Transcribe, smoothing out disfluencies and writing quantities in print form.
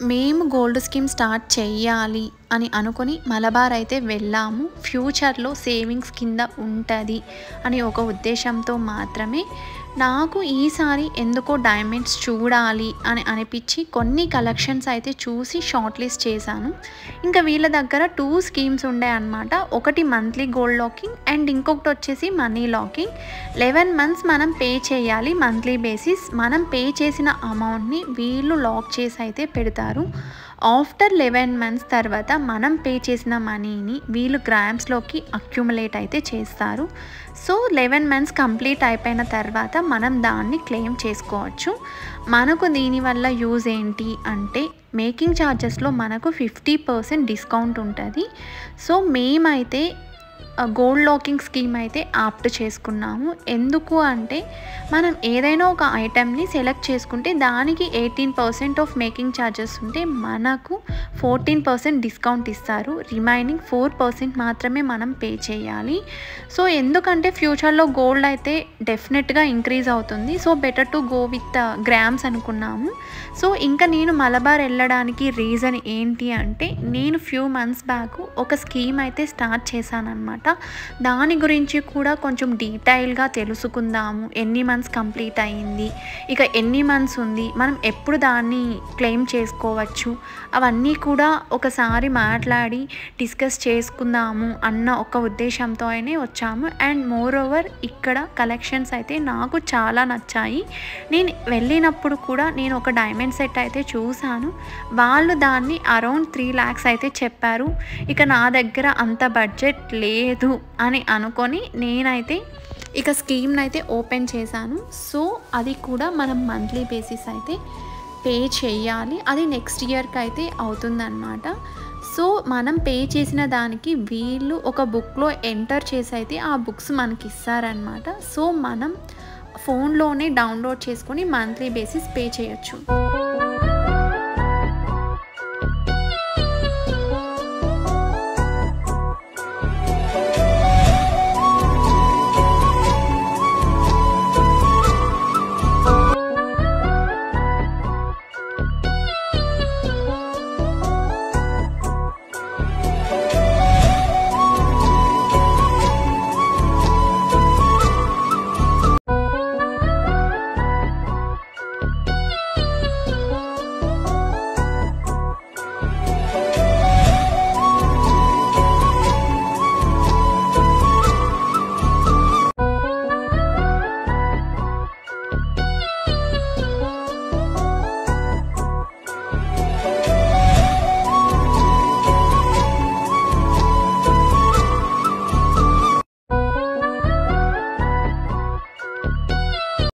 మేము gold scheme start చెయ్యాలి అని అనుకుని మలబార్ అయితే వెళ్ళాము. ఫ్యూచర్లో సేవింగ్స్ కింద ఉంటుంది అని ఒక ఉద్దేశంతో మాత్రమే. నాకు ఈసారి ఎందుకో డైమండ్స్ చూడాలి అని అనిపించి కొన్ని కలెక్షన్స్ అయితే చూసి షార్ట్ లిస్ట్ చేశాను. ఇంకా వీళ్ళ దగ్గర 2 స్కీమ్స్ ఉండే అన్నమాట. ఒకటి మంత్లీ గోల్డ్ లాకింగ్ అండ్ ఇంకొకటి వచ్చేసి మనీ లాకింగ్. 11 మంత్స్ మనం పే చేయాలి మంత్లీ బేసిస్. మనం పే చేసిన అమౌంట్ని వీళ్ళు లాక్ చేసి అయితే పెడతారు. ఆఫ్టర్ 11 మంత్స్ తర్వాత మనం పే చేసిన మనీని వీళ్ళు గ్రామ్స్లోకి అక్యుములేట్ అయితే చేస్తారు. సో 11 మంత్స్ కంప్లీట్ అయిపోయిన తర్వాత మనం దాన్ని క్లెయిమ్ చేసుకోవచ్చు. మనకు దీనివల్ల యూజ్ ఏంటి అంటే మేకింగ్ ఛార్జెస్లో మనకు 50% డిస్కౌంట్ ఉంటుంది. సో మేమైతే గోల్డ్ లాకింగ్ స్కీమ్ అయితే ఆప్ట్ చేసుకున్నాము. ఎందుకు అంటే మనం ఏదైనా ఒక ఐటెంని సెలెక్ట్ చేసుకుంటే దానికి 18% ఆఫ్ మేకింగ్ ఛార్జెస్ ఉంటే మనకు 14% డిస్కౌంట్ ఇస్తారు. రిమైనింగ్ 4% మాత్రమే మనం పే చేయాలి. సో ఎందుకంటే ఫ్యూచర్లో గోల్డ్ అయితే డెఫినెట్గా ఇంక్రీజ్ అవుతుంది. So better to go with grams అనుకున్నాము. సో ఇంకా నేను మలబార్ వెళ్ళడానికి రీజన్ ఏంటి అంటే నేను ఫ్యూ మంత్స్ బ్యాక్ ఒక స్కీమ్ అయితే స్టార్ట్ చేశాను అనమాట. దాని గురించి కూడా కొంచెం డీటెయిల్గా తెలుసుకుందాము. ఎన్ని మంత్స్ కంప్లీట్ అయ్యింది, ఇక ఎన్ని మంత్స్ ఉంది, మనం ఎప్పుడు దాన్ని క్లెయిమ్ చేసుకోవచ్చు, అవన్నీ కూడా ఒకసారి మాట్లాడి డిస్కస్ చేసుకుందాము అన్న ఒక ఉద్దేశంతో అయినే వచ్చాము. అండ్ మోర్ ఓవర్ ఇక్కడ కలెక్షన్స్ అయితే నాకు చాలా నచ్చాయి. నేను వెళ్ళినప్పుడు కూడా నేను ఒక డైమండ్ సెట్ అయితే చూశాను. వాళ్ళు దాన్ని అరౌండ్ 3 lakhs అయితే చెప్పారు. ఇక నా దగ్గర అంత బడ్జెట్ లేదు అని అనుకొని నేనైతే ఇక స్కీమ్ని అయితే ఓపెన్ చేశాను. సో అది కూడా మనం మంత్లీ బేసిస్ అయితే పే చేయాలి. అది నెక్స్ట్ ఇయర్కి అయితే అవుతుందన్నమాట. సో మనం పే చేసిన దానికి వీళ్ళు ఒక బుక్లో ఎంటర్ చేసి అయితే ఆ బుక్స్ మనకి ఇస్తారనమాట. సో మనం ఫోన్లోనే డౌన్లోడ్ చేసుకొని మంత్లీ బేసిస్ పే చేయొచ్చు.